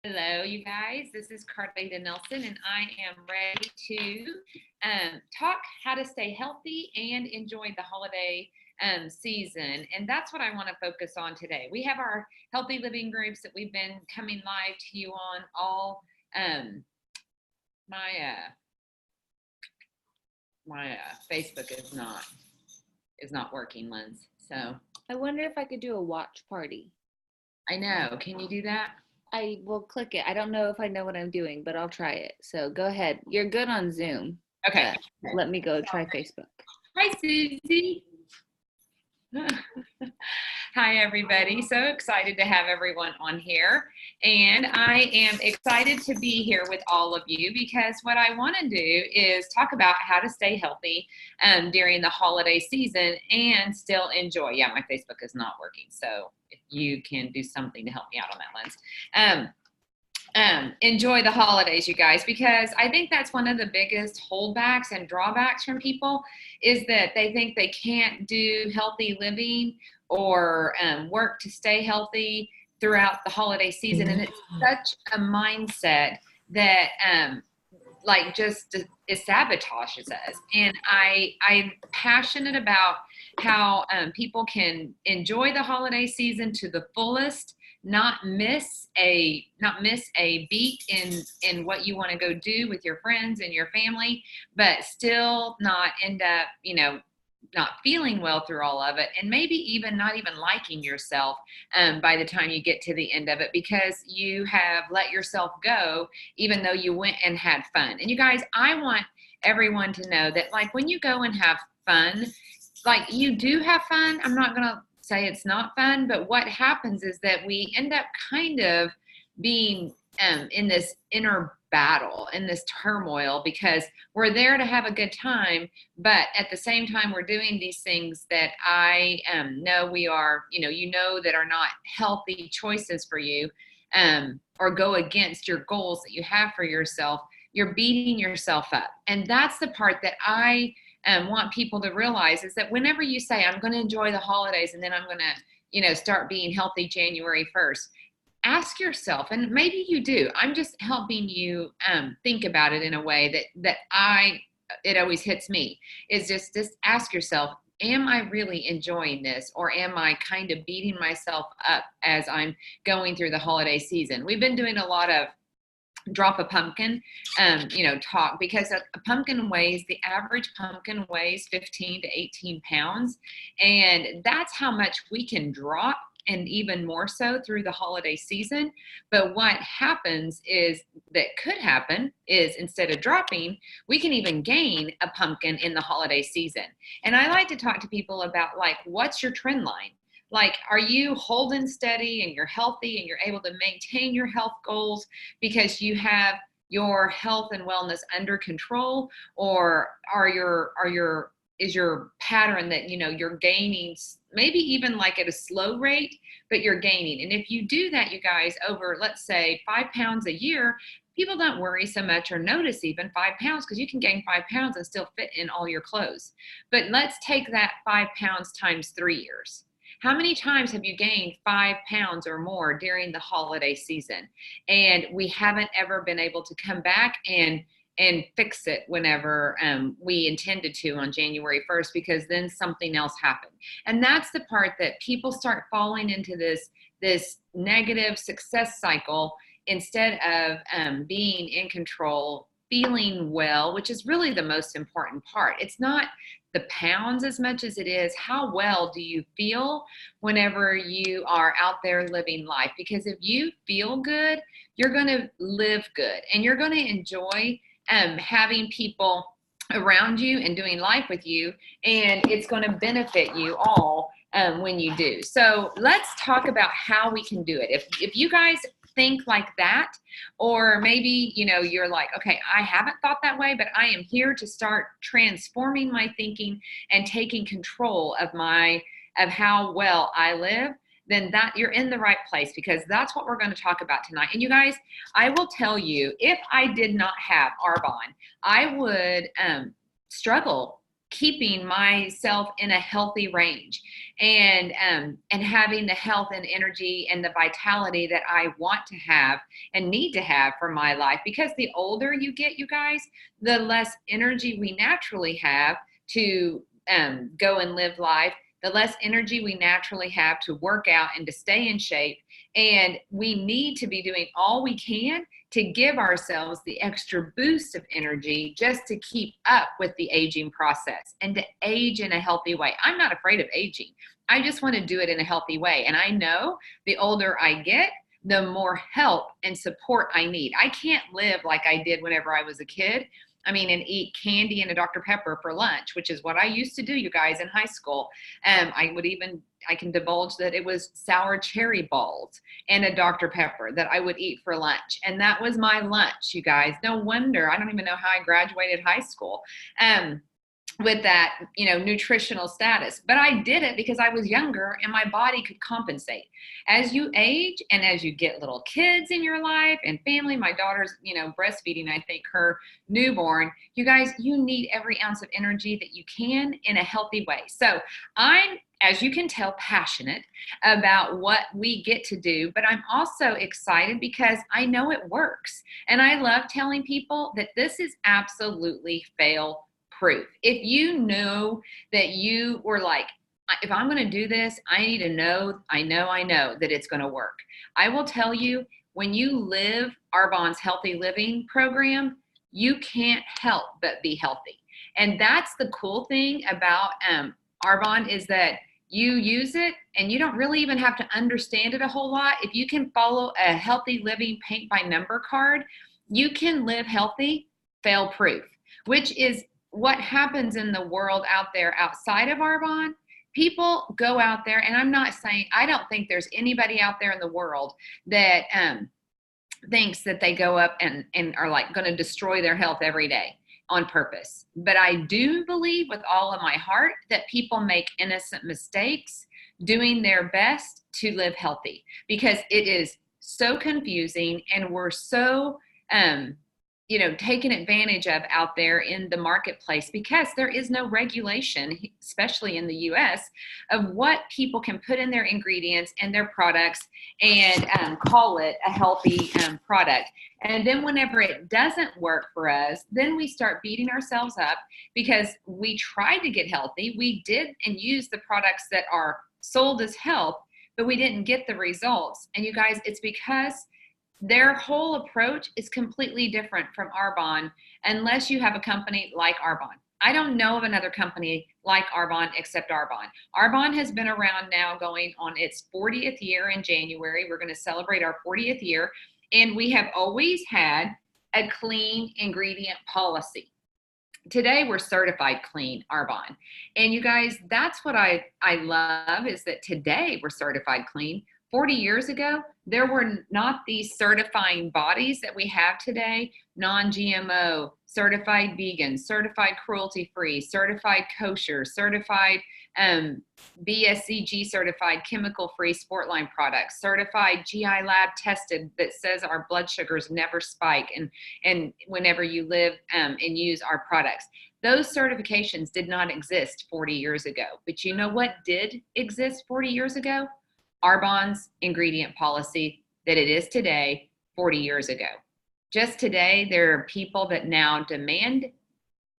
Hello, you guys. This is Carlita Nelson, and I am ready to talk how to stay healthy and enjoy the holiday season. And that's what I want to focus on today. We have our healthy living groups that we've been coming live to you on all. My Facebook is not working, Linz. So I wonder if I could do a watch party. I know. Can you do that? I will click it. I don't know if I know what I'm doing, but I'll try it. So go ahead. You're good on Zoom. Okay. Let me go try Facebook. Hi, Susie. Hi, everybody. So excited to have everyone on here. And I am excited to be here with all of you because what I want to do is talk about how to stay healthy during the holiday season and still enjoy. Yeah, my Facebook is not working. So if you can do something to help me out on that, Lens. Enjoy the holidays, you guys, because I think that's one of the biggest holdbacks and drawbacks from people is that they think they can't do healthy living or work to stay healthy throughout the holiday season. And it's such a mindset that just it sabotages us. And I'm passionate about how people can enjoy the holiday season to the fullest, not miss a beat in what you want to go do with your friends and your family, but still not end up, not feeling well through all of it, and maybe even not even liking yourself by the time you get to the end of it because you have let yourself go, even though you went and had fun. And you guys, I want everyone to know that when you go and have fun, you do have fun. I'm not going to say it's not fun, but what happens is that we end up kind of being in this inner battle, in this turmoil, because we're there to have a good time, but at the same time we're doing these things that I know we are, that are not healthy choices for you, or go against your goals that you have for yourself. You're beating yourself up, and that's the part that I want people to realize is that whenever you say, I'm going to enjoy the holidays and then I'm going to, start being healthy January 1st, ask yourself, and maybe you do, I'm just helping you think about it in a way that it always hits me, is just ask yourself, am I really enjoying this, or am I kind of beating myself up as I'm going through the holiday season? We've been doing a lot of drop a pumpkin, talk, because the average pumpkin weighs 15 to 18 pounds. And that's how much we can drop, and even more so through the holiday season. But what could happen is instead of dropping, we can even gain a pumpkin in the holiday season. And I like to talk to people about what's your trend line? Are you holding steady and you're healthy and you're able to maintain your health goals because you have your health and wellness under control? Or is your pattern that, you're gaining, maybe even at a slow rate, but you're gaining? And if you do that, you guys, over, let's say 5 pounds a year, people don't worry so much or notice even 5 pounds, because you can gain 5 pounds and still fit in all your clothes. But let's take that 5 pounds times 3 years. How many times have you gained 5 pounds or more during the holiday season? And we haven't ever been able to come back and fix it whenever we intended to on January 1st, because then something else happened. And that's the part that people start falling into this negative success cycle instead of being in control, feeling well, which is really the most important part. It's not the pounds as much as it is how well do you feel whenever you are out there living life. Because if you feel good, you're going to live good, and you're going to enjoy having people around you and doing life with you, and it's going to benefit you all when you do. So let's talk about how we can do it. If you guys think like that, or maybe you're like, okay, I haven't thought that way, but I am here to start transforming my thinking and taking control of how well I live, then that you're in the right place, because that's what we're going to talk about tonight. And you guys, I will tell you, if I did not have Arbonne, I would struggle keeping myself in a healthy range, and having the health and energy and the vitality that I want to have and need to have for my life. Because the older you get, you guys, the less energy we naturally have to go and live life, the less energy we naturally have to work out and to stay in shape. And we need to be doing all we can to give ourselves the extra boost of energy just to keep up with the aging process and to age in a healthy way. I'm not afraid of aging. I just want to do it in a healthy way. And I know the older I get, the more help and support I need. I can't live like I did whenever I was a kid. I mean, and eat candy and a Dr. Pepper for lunch, which is what I used to do, you guys, in high school. I can divulge that it was sour cherry balls and a Dr. Pepper that I would eat for lunch. And that was my lunch, you guys. No wonder, I don't even know how I graduated high school. With that, nutritional status. But I did it because I was younger and my body could compensate. As you age and as you get little kids in your life and family, my daughter's, breastfeeding, I think, her newborn, you guys, you need every ounce of energy that you can in a healthy way. So I'm, as you can tell, passionate about what we get to do, but I'm also excited because I know it works. And I love telling people that this is absolutely fail proof. If you know that you were like, if I'm going to do this, I need to know, I know that it's going to work. I will tell you, when you live Arbonne's healthy living program, you can't help but be healthy. And that's the cool thing about Arbonne, is that you use it and you don't really even have to understand it a whole lot. If you can follow a healthy living paint by number card, you can live healthy, fail proof, which is what happens in the world out there outside of Arbonne. People go out there, and I'm not saying, I don't think there's anybody out there in the world that thinks that they go up and are like going to destroy their health every day on purpose. But I do believe with all of my heart that people make innocent mistakes doing their best to live healthy, because it is so confusing and we're so taken advantage of out there in the marketplace, because there is no regulation, especially in the US, of what people can put in their ingredients and their products and call it a healthy product. And then whenever it doesn't work for us, then we start beating ourselves up because we tried to get healthy. We did and used the products that are sold as health, but we didn't get the results. And you guys, it's because their whole approach is completely different from Arbonne, unless you have a company like Arbonne. I don't know of another company like Arbonne except Arbonne. Arbonne has been around now going on its 40th year in January. We're going to celebrate our 40th year, and we have always had a clean ingredient policy. Today we're certified clean, Arbonne. And you guys, that's what I love, is that today we're certified clean. 40 years ago, there were not these certifying bodies that we have today: non-GMO, certified vegan, certified cruelty-free, certified kosher, certified BSCG certified chemical-free sport line products, certified GI lab tested that says our blood sugars never spike and whenever you live and use our products. Those certifications did not exist 40 years ago. But you know what did exist 40 years ago? Arbonne's ingredient policy that it is today, 40 years ago. Just today, there are people that now demand,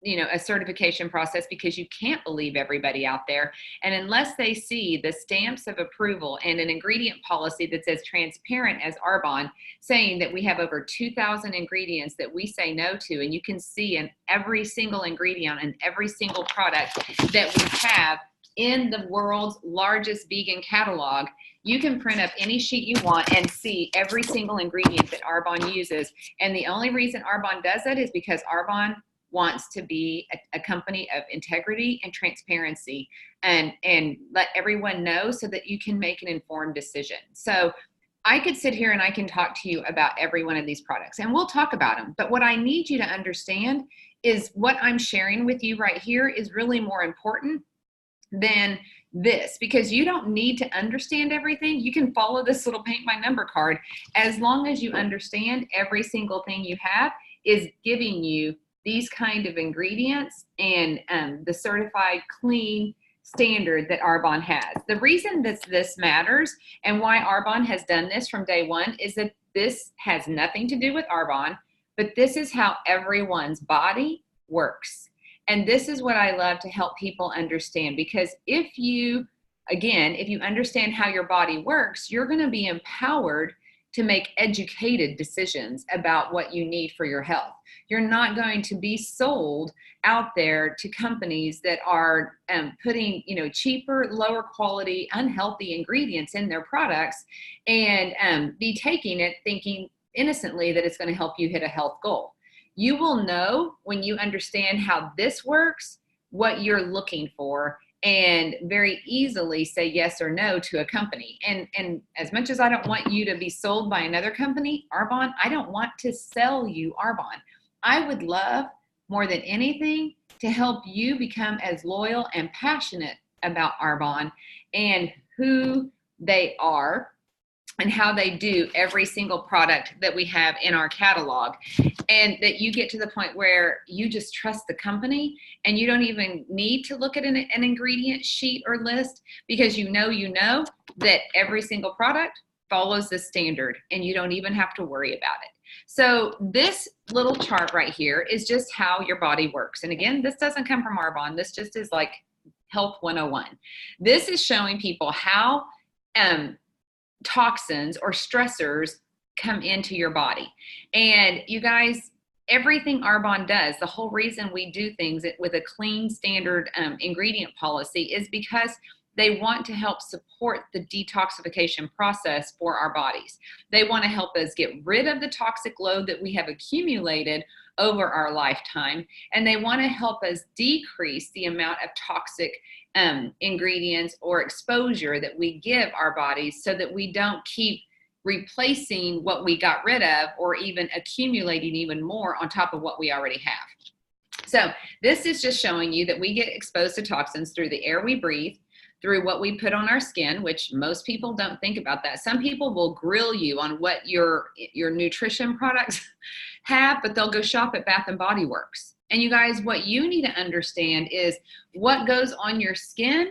a certification process, because you can't believe everybody out there. And unless they see the stamps of approval and an ingredient policy that's as transparent as Arbonne, saying that we have over 2,000 ingredients that we say no to, and you can see in every single ingredient and every single product that we have in the world's largest vegan catalog, you can print up any sheet you want and see every single ingredient that Arbonne uses. And the only reason Arbonne does that is because Arbonne wants to be a company of integrity and transparency, and let everyone know so that you can make an informed decision. So I could sit here and I can talk to you about every one of these products, and we'll talk about them. But what I need you to understand is what I'm sharing with you right here is really more important than this, because you don't need to understand everything. You can follow this little paint by number card as long as you understand every single thing you have is giving you these kind of ingredients and the certified clean standard that Arbonne has. The reason that this matters and why Arbonne has done this from day one is that this has nothing to do with Arbonne, but this is how everyone's body works. And this is what I love to help people understand, because if you understand how your body works, you're going to be empowered to make educated decisions about what you need for your health. You're not going to be sold out there to companies that are putting, cheaper, lower quality, unhealthy ingredients in their products and be taking it thinking innocently that it's going to help you hit a health goal. You will know when you understand how this works, what you're looking for, and very easily say yes or no to a company. And as much as I don't want you to be sold by another company, Arbonne, I don't want to sell you Arbonne. I would love more than anything to help you become as loyal and passionate about Arbonne and who they are and how they do every single product that we have in our catalog, and that you get to the point where you just trust the company and you don't even need to look at an ingredient sheet or list, because you know that every single product follows the standard and you don't even have to worry about it. So this little chart right here is just how your body works. And again, this doesn't come from Arbonne. This just is like Health 101. This is showing people how toxins or stressors come into your body. And you guys, everything Arbonne does, the whole reason we do things with a clean standard ingredient policy is because they want to help support the detoxification process for our bodies. They want to help us get rid of the toxic load that we have accumulated over our lifetime, and they want to help us decrease the amount of toxic ingredients or exposure that we give our bodies, so that we don't keep replacing what we got rid of or even accumulating even more on top of what we already have. So this is just showing you that we get exposed to toxins through the air we breathe, through what we put on our skin, which most people don't think about that. Some people will grill you on what your nutrition products have, but they'll go shop at Bath and Body Works. And you guys, what you need to understand is what goes on your skin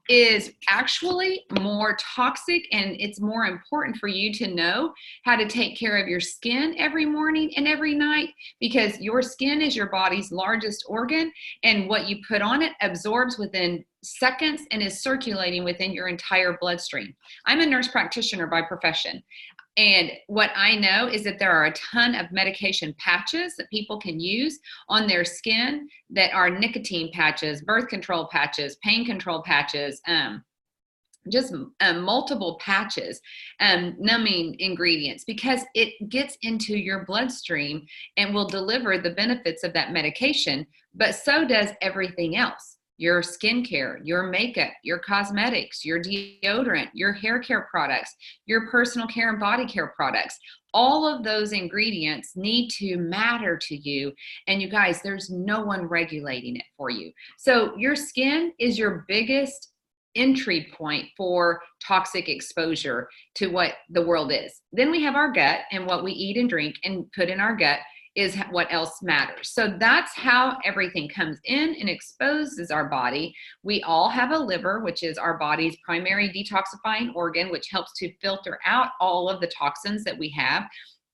is actually more toxic, and it's more important for you to know how to take care of your skin every morning and every night, because your skin is your body's largest organ, and what you put on it absorbs within seconds and is circulating within your entire bloodstream. I'm a nurse practitioner by profession. And what I know is that there are a ton of medication patches that people can use on their skin that are nicotine patches, birth control patches, pain control patches, just multiple patches, numbing ingredients, because it gets into your bloodstream and will deliver the benefits of that medication, but so does everything else. Your skincare, your makeup, your cosmetics, your deodorant, your hair care products, your personal care and body care products. All of those ingredients need to matter to you. And you guys, there's no one regulating it for you. So your skin is your biggest entry point for toxic exposure to what the world is. Then we have our gut, and what we eat and drink and put in our gut is what else matters. So that's how everything comes in and exposes our body. We all have a liver, which is our body's primary detoxifying organ, which helps to filter out all of the toxins that we have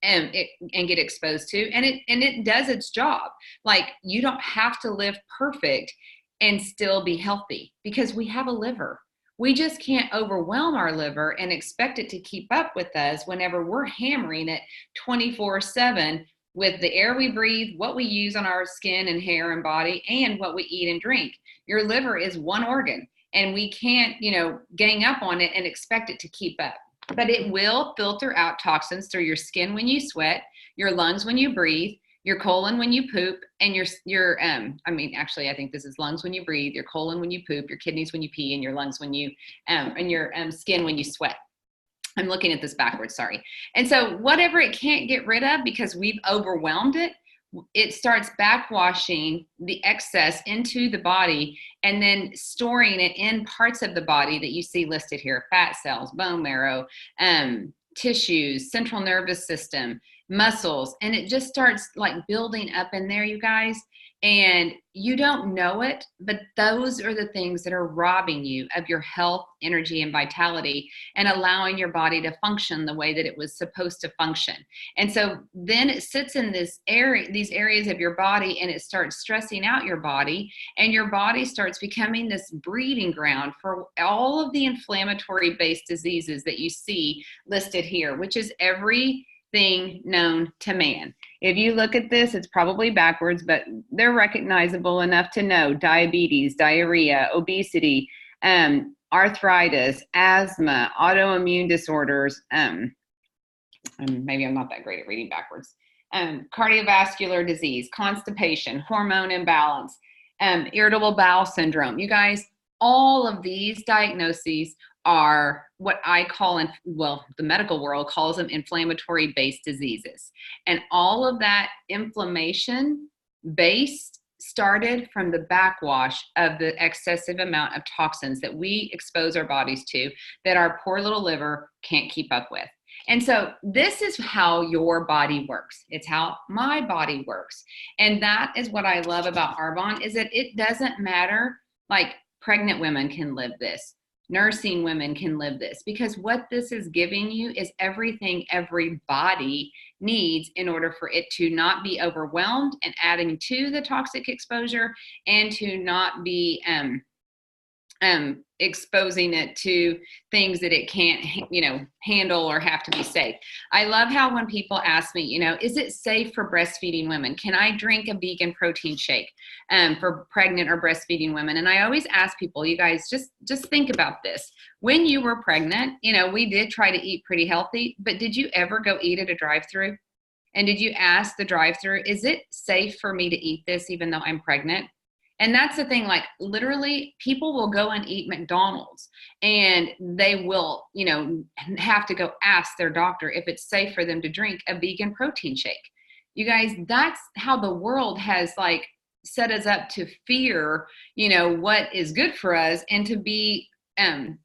and get exposed to. And it does its job. Like, you don't have to live perfect and still be healthy, because we have a liver. We just can't overwhelm our liver and expect it to keep up with us whenever we're hammering it 24/7 with the air we breathe, what we use on our skin and hair and body, and what we eat and drink. Your liver is one organ, and we can't, gang up on it and expect it to keep up. But it will filter out toxins through your skin when you sweat, your lungs when you breathe, your colon when you poop, and I think this is lungs when you breathe, your colon when you poop, your kidneys when you pee, and your lungs when you, and your skin when you sweat. I'm looking at this backwards, sorry. And so whatever it can't get rid of because we've overwhelmed it, it starts backwashing the excess into the body and then storing it in parts of the body that you see listed here: fat cells, bone marrow, tissues, central nervous system, muscles. And it just starts like building up in there, you guys. And you don't know it, but those are the things that are robbing you of your health, energy, and vitality, and allowing your body to function the way that it was supposed to function. And so then it sits in this area, these areas of your body, and it starts stressing out your body, and your body starts becoming this breeding ground for all of the inflammatory based diseases that you see listed here, which is everything known to man. If you look at this, it's probably backwards, but they're recognizable enough to know: diabetes, diarrhea, obesity, arthritis, asthma, autoimmune disorders. Maybe I'm not that great at reading backwards. Cardiovascular disease, constipation, hormone imbalance, irritable bowel syndrome. You guys, all of these diagnoses are what I call, well, the medical world calls them inflammatory based diseases. And all of that inflammation based started from the backwash of the excessive amount of toxins that we expose our bodies to, that our poor little liver can't keep up with. And so this is how your body works. It's how my body works. And that is what I love about Arbonne, is that it doesn't matter, like pregnant women can live this. Nursing women can live this, because what this is giving you is everything every body needs in order for it to not be overwhelmed and adding to the toxic exposure, and to not be exposing it to things that it can't, handle or have to be safe. I love how when people ask me, is it safe for breastfeeding women? Can I drink a vegan protein shake for pregnant or breastfeeding women? And I always ask people, you guys, just think about this. When you were pregnant, we did try to eat pretty healthy, but did you ever go eat at a drive-through? And did you ask the drive-through, is it safe for me to eat this even though I'm pregnant? And that's the thing, like literally people will go and eat McDonald's, and they will, have to go ask their doctor if it's safe for them to drink a vegan protein shake. You guys, that's how the world has like set us up to fear, what is good for us, and to be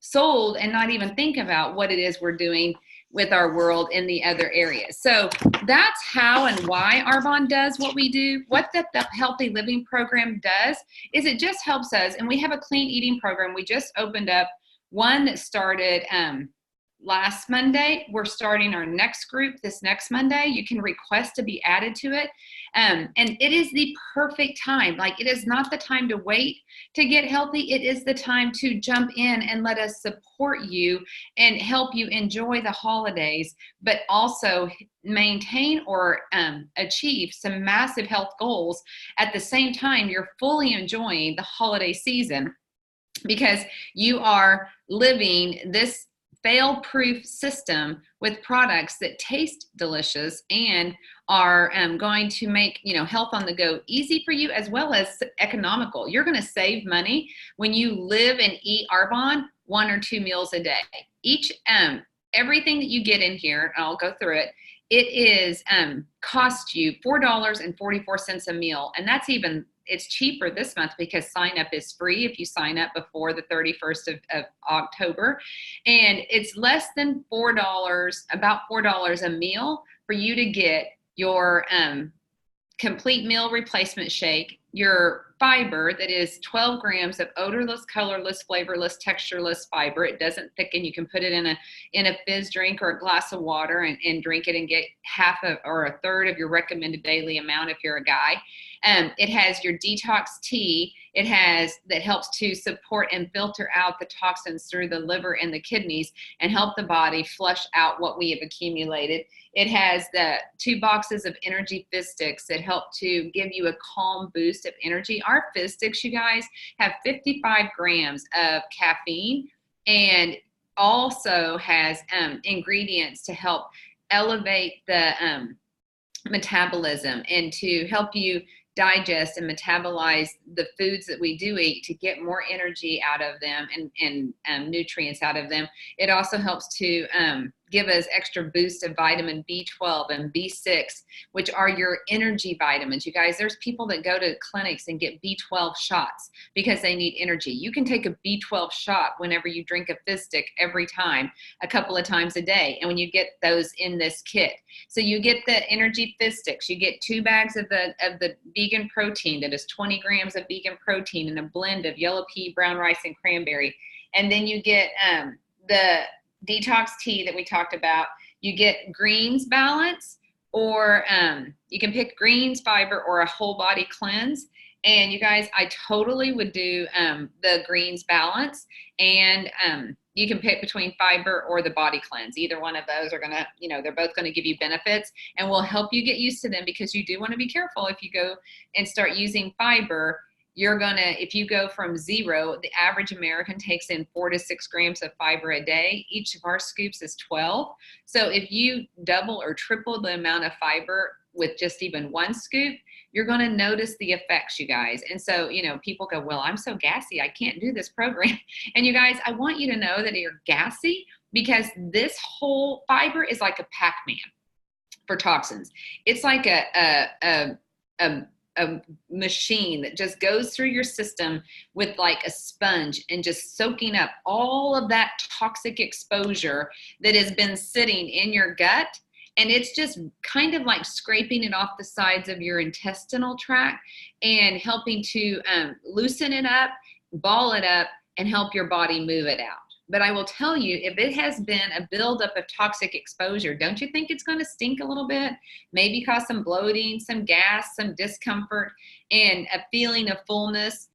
sold and not even think about what it is we're doing with our world in the other areas. So that's how and why Arbonne does what we do. What the Healthy Living program does is it just helps us, and we have a clean eating program. We just opened up one that started last Monday. We're starting our next group this next Monday. You can request to be added to it. And it is the perfect time. Like, it is not the time to wait to get healthy. It is the time to jump in and let us support you and help you enjoy the holidays, but also maintain or achieve some massive health goals at the same time you're fully enjoying the holiday season, because you are living this fail-proof system with products that taste delicious and are going to make health on the go easy for you, as well as economical. You're going to save money when you live and eat Arbonne 1 or 2 meals a day. Each everything that you get in here, and I'll go through it, it is cost you $4.44 a meal, and it's cheaper this month because sign up is free if you sign up before the 31st of October. And it's less than $4, about $4 a meal for you to get your complete meal replacement shake, your fiber that is 12 grams of odorless, colorless, flavorless, textureless fiber. It doesn't thicken. You can put it in a fizz drink or a glass of water and drink it and get half or a third of your recommended daily amount if you're a guy. It has your detox tea. That helps to support and filter out the toxins through the liver and the kidneys and help the body flush out what we have accumulated. It has the 2 boxes of energy fizz sticks that help to give you a calm boost of energy. Our fizz sticks, you guys, have 55 grams of caffeine, and also has ingredients to help elevate the metabolism and to help you digest and metabolize the foods that we do eat to get more energy out of them and nutrients out of them. It also helps to give us extra boost of vitamin B12 and B6, which are your energy vitamins. You guys, there's people that go to clinics and get B12 shots because they need energy. You can take a B12 shot whenever you drink a fizz stick every time, a couple of times a day. And when you get those in this kit, so you get the energy fizz sticks, you get 2 bags of the vegan protein that is 20 grams of vegan protein in a blend of yellow pea, brown rice, and cranberry. And then you get the detox tea that we talked about. You get greens balance, or you can pick greens, fiber, or a whole body cleanse. And you guys, I totally would do the greens balance, and you can pick between fiber or the body cleanse. Either one of those are gonna, they're both gonna give you benefits and will help you get used to them, because you do want to be careful if you go and start using fiber. If you go from 0, the average American takes in 4 to 6 grams of fiber a day. Each of our scoops is 12. So if you double or triple the amount of fiber with just even 1 scoop, you're going to notice the effects, you guys. And so, people go, well, I'm so gassy, I can't do this program. And you guys, I want you to know that you're gassy because this whole fiber is like a Pac-Man for toxins. It's like a machine that just goes through your system with like a sponge and just soaking up all of that toxic exposure that has been sitting in your gut. And it's just kind of like scraping it off the sides of your intestinal tract and helping to loosen it up, ball it up, and help your body move it out. But I will tell you, if it has been a buildup of toxic exposure, don't you think it's going to stink a little bit? Maybe cause some bloating, some gas, some discomfort, and a feeling of fullness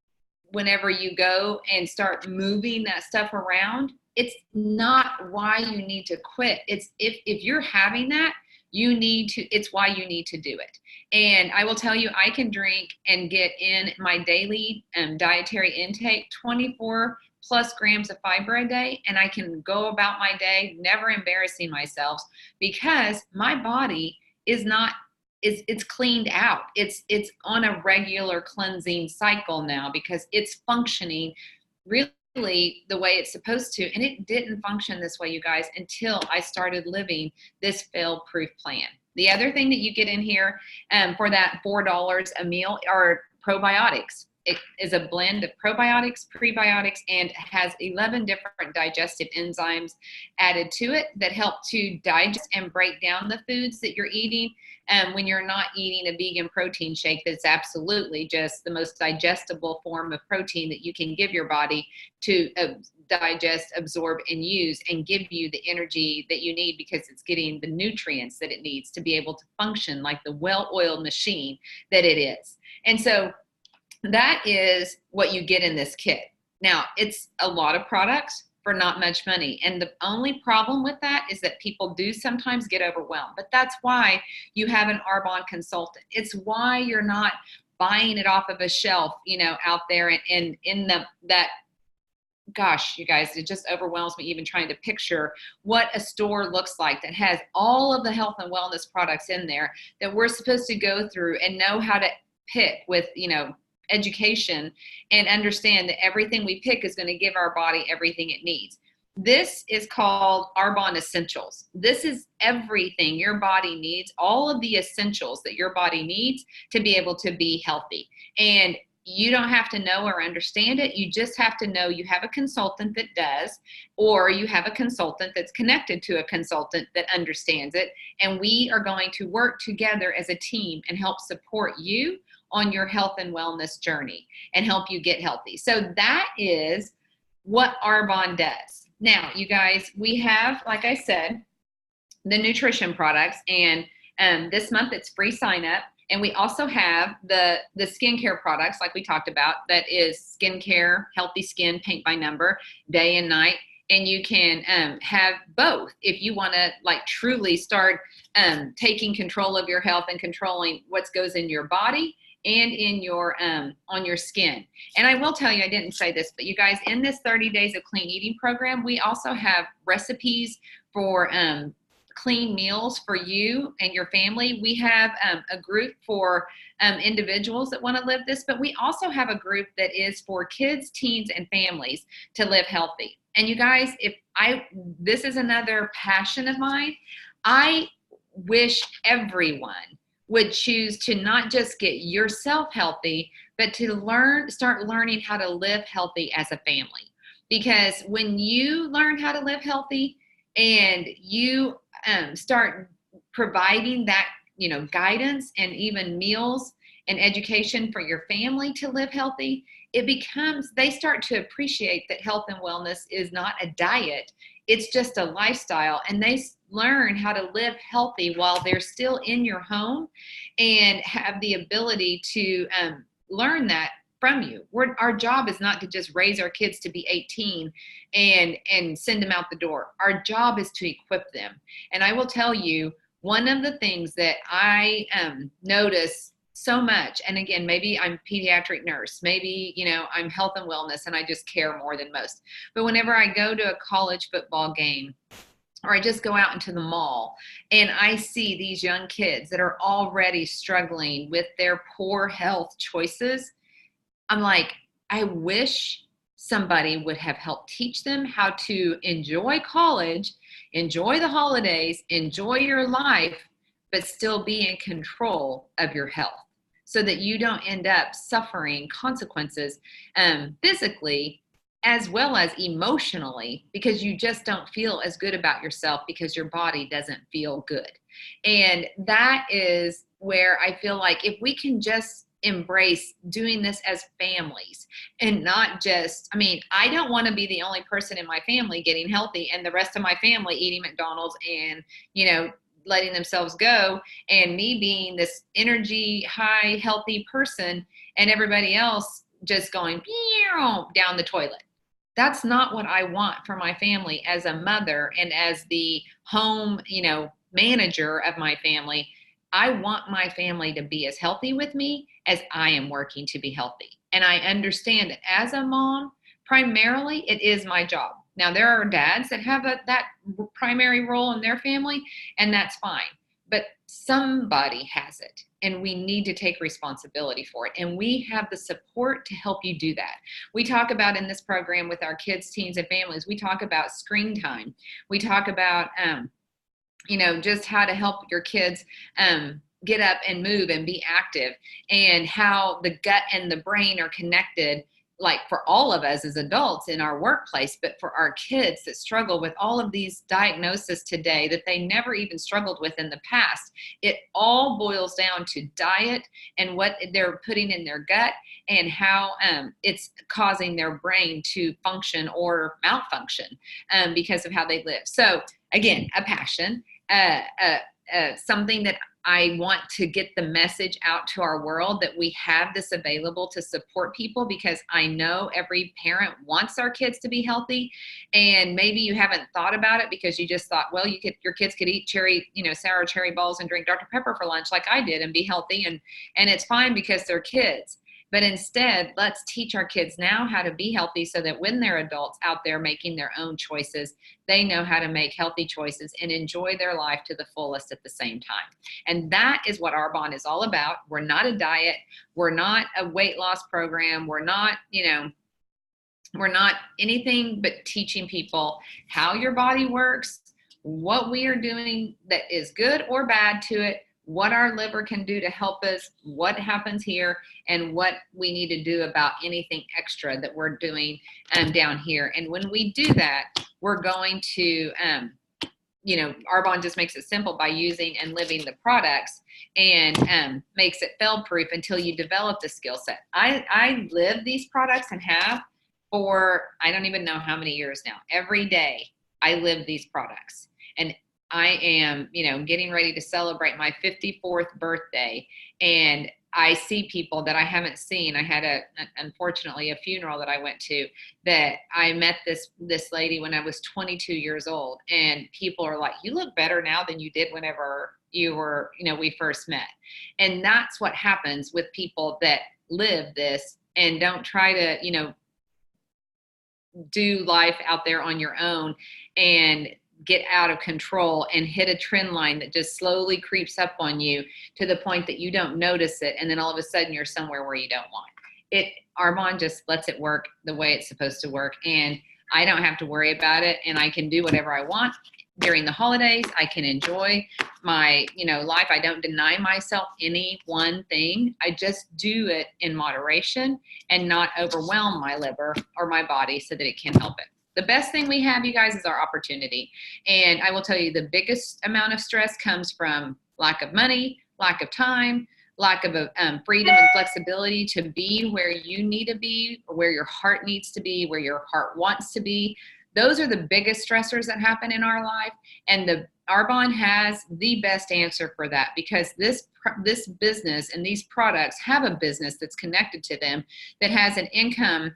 whenever you go and start moving that stuff around. It's not why you need to quit. It's if you're having that, it's why you need to do it. And I will tell you, I can drink and get in my daily dietary intake 24 plus grams of fiber a day, and I can go about my day never embarrassing myself, because my body is it's cleaned out. It's on a regular cleansing cycle now, because it's functioning really the way it's supposed to. And it didn't function this way, you guys, until I started living this fail-proof plan. The other thing that you get in here for that $4 a meal are probiotics. It is a blend of probiotics, prebiotics, and has 11 different digestive enzymes added to it that help to digest and break down the foods that you're eating. When you're not eating a vegan protein shake, that's absolutely just the most digestible form of protein that you can give your body to digest, absorb, and use, and give you the energy that you need, because it's getting the nutrients that it needs to be able to function like the well-oiled machine that it is. And so that is what you get in this kit. Now, it's a lot of products for not much money. And the only problem with that is that people do sometimes get overwhelmed. But that's why you have an Arbonne consultant. It's why you're not buying it off of a shelf, out there and in that, gosh, you guys, it just overwhelms me even trying to picture what a store looks like that has all of the health and wellness products in there that we're supposed to go through and know how to pick with, education, and understand that everything we pick is going to give our body everything it needs. This is called Arbonne Essentials. This is everything your body needs, all of the essentials that your body needs to be able to be healthy. And you don't have to know or understand it. You just have to know you have a consultant that does, or you have a consultant that's connected to a consultant that understands it. And we are going to work together as a team and help support you on your health and wellness journey and help you get healthy. So that is what Arbonne does. Now, you guys, we have, like I said, the nutrition products, and this month it's free sign up. And we also have the skincare products, like we talked about, that is skincare, healthy skin, paint by number, day and night. And you can have both if you want to truly start taking control of your health and controlling what goes in your body and in your on your skin. And I will tell you, I didn't say this, but you guys, in this 30 Days of Clean Eating program, we also have recipes for clean meals for you and your family. We have a group for individuals that want to live this, but we also have a group that is for kids, teens, and families to live healthy. And you guys, this is another passion of mine. I wish everyone would choose to not just get yourself healthy, but to start learning how to live healthy as a family. Because when you learn how to live healthy and you start providing that, guidance and even meals and education for your family to live healthy, they start to appreciate that health and wellness is not a diet. It's just a lifestyle, and they learn how to live healthy while they're still in your home and have the ability to learn that from you. Our job is not to just raise our kids to be 18 and send them out the door. Our job is to equip them. And I will tell you, one of the things that I notice so much, and again, maybe I'm a pediatric nurse, maybe, I'm health and wellness and I just care more than most. But whenever I go to a college football game, or I just go out into the mall and I see these young kids that are already struggling with their poor health choices, I'm like, I wish somebody would have helped teach them how to enjoy college, enjoy the holidays, enjoy your life, but still be in control of your health so that you don't end up suffering consequences physically as well as emotionally, because you just don't feel as good about yourself because your body doesn't feel good. And that is where I feel like if we can just embrace doing this as families and not just, I don't want to be the only person in my family getting healthy and the rest of my family eating McDonald's and, letting themselves go, and me being this energy high, healthy person and everybody else just going down the toilet. That's not what I want for my family as a mother and as the home, manager of my family. I want my family to be as healthy with me as I am working to be healthy. And I understand that as a mom, primarily it is my job. Now, there are dads that have that primary role in their family, and that's fine. But somebody has it, and we need to take responsibility for it. And we have the support to help you do that. We talk about in this program with our kids, teens, and families, we talk about screen time. We talk about, just how to help your kids get up and move and be active, and how the gut and the brain are connected, like for all of us as adults in our workplace, but for our kids that struggle with all of these diagnoses today that they never even struggled with in the past. It all boils down to diet and what they're putting in their gut and how it's causing their brain to function or malfunction because of how they live. So again, a passion, something that I want to get the message out to our world that we have this available to support people, because I know every parent wants our kids to be healthy, and maybe you haven't thought about it because you just thought, well, your kids could eat sour cherry balls and drink Dr. Pepper for lunch like I did and be healthy, and it's fine because they're kids. But instead, let's teach our kids now how to be healthy so that when they're adults out there making their own choices, they know how to make healthy choices and enjoy their life to the fullest at the same time. And that is what Arbonne is all about. We're not a diet. We're not a weight loss program. We're not, we're not anything but teaching people how your body works, what we are doing that is good or bad to it, what our liver can do to help us, what happens here, and what we need to do about anything extra that we're doing down here. And when we do that, we're going to, Arbonne just makes it simple by using and living the products, and makes it fail-proof until you develop the skill set. I live these products and have for, I don't even know how many years now. Every day I live these products. And I am, getting ready to celebrate my 54th birthday, and I see people that I haven't seen. I had unfortunately a funeral that I went to that I met this lady when I was 22 years old, and people are like, you look better now than you did whenever you were, we first met. And that's what happens with people that live this and don't try to, do life out there on your own and get out of control and hit a trend line that just slowly creeps up on you to the point that you don't notice it. And then all of a sudden you're somewhere where you don't want it. Arbonne just lets it work the way it's supposed to work. And I don't have to worry about it. And I can do whatever I want during the holidays. I can enjoy my, life. I don't deny myself any one thing. I just do it in moderation and not overwhelm my liver or my body so that it can help it. The best thing we have, you guys, is our opportunity. And I will tell you, the biggest amount of stress comes from lack of money, lack of time, lack of freedom and flexibility to be where you need to be, or where your heart needs to be, where your heart wants to be. Those are the biggest stressors that happen in our life. And the Arbonne has the best answer for that, because this business and these products have a business that's connected to them that has an income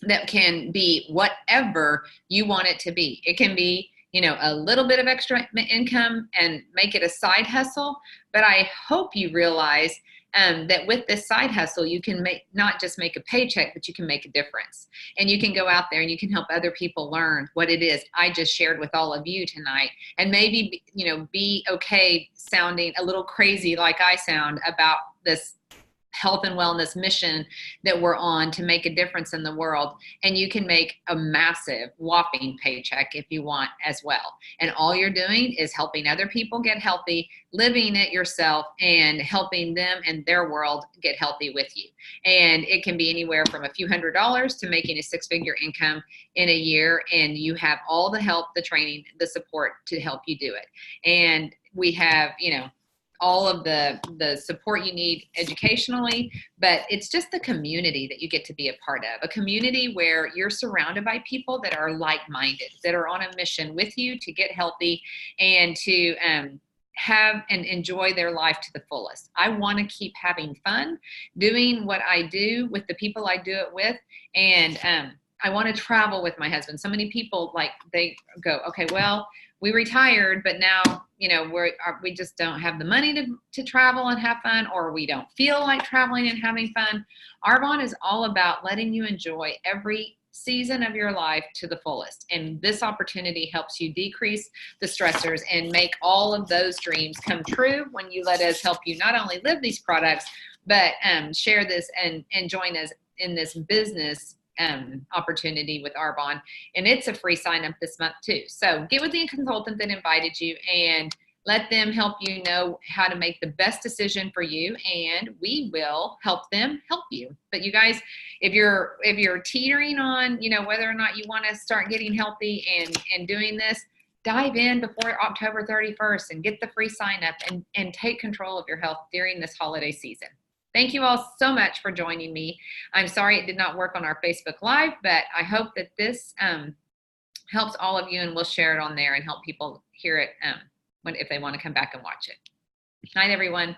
that can be whatever you want it to be. It can be, a little bit of extra income and make it a side hustle. But I hope you realize that with this side hustle, you can not just make a paycheck, but you can make a difference. And you can go out there and you can help other people learn what it is I just shared with all of you tonight. And maybe, be okay sounding a little crazy like I sound about this health and wellness mission that we're on to make a difference in the world. And you can make a massive whopping paycheck if you want as well. And all you're doing is helping other people get healthy, living it yourself, and helping them and their world get healthy with you. And it can be anywhere from a few $100s to making a 6-figure income in a year. And you have all the help, the training, the support to help you do it. And we have, all of the support you need educationally, but it's just the community that you get to be a part of, a community where you're surrounded by people that are like-minded, that are on a mission with you to get healthy and to have and enjoy their life to the fullest. I want to keep having fun doing what I do with the people I do it with. And I want to travel with my husband. So many people, they go, okay, well, we retired, but now, we just don't have the money to travel and have fun, or we don't feel like traveling and having fun. Arbonne is all about letting you enjoy every season of your life to the fullest. And this opportunity helps you decrease the stressors and make all of those dreams come true when you let us help you not only live these products, but share this and join us in this business opportunity with Arbonne. And it's a free sign up this month too. So get with the consultant that invited you and let them help you know how to make the best decision for you, and we will help them help you. But you guys, if you're teetering on, whether or not you want to start getting healthy and doing this, dive in before October 31st and get the free sign up and take control of your health during this holiday season. Thank you all so much for joining me. I'm sorry it did not work on our Facebook Live, but I hope that this helps all of you, and we'll share it on there and help people hear it if they want to come back and watch it. Night, everyone.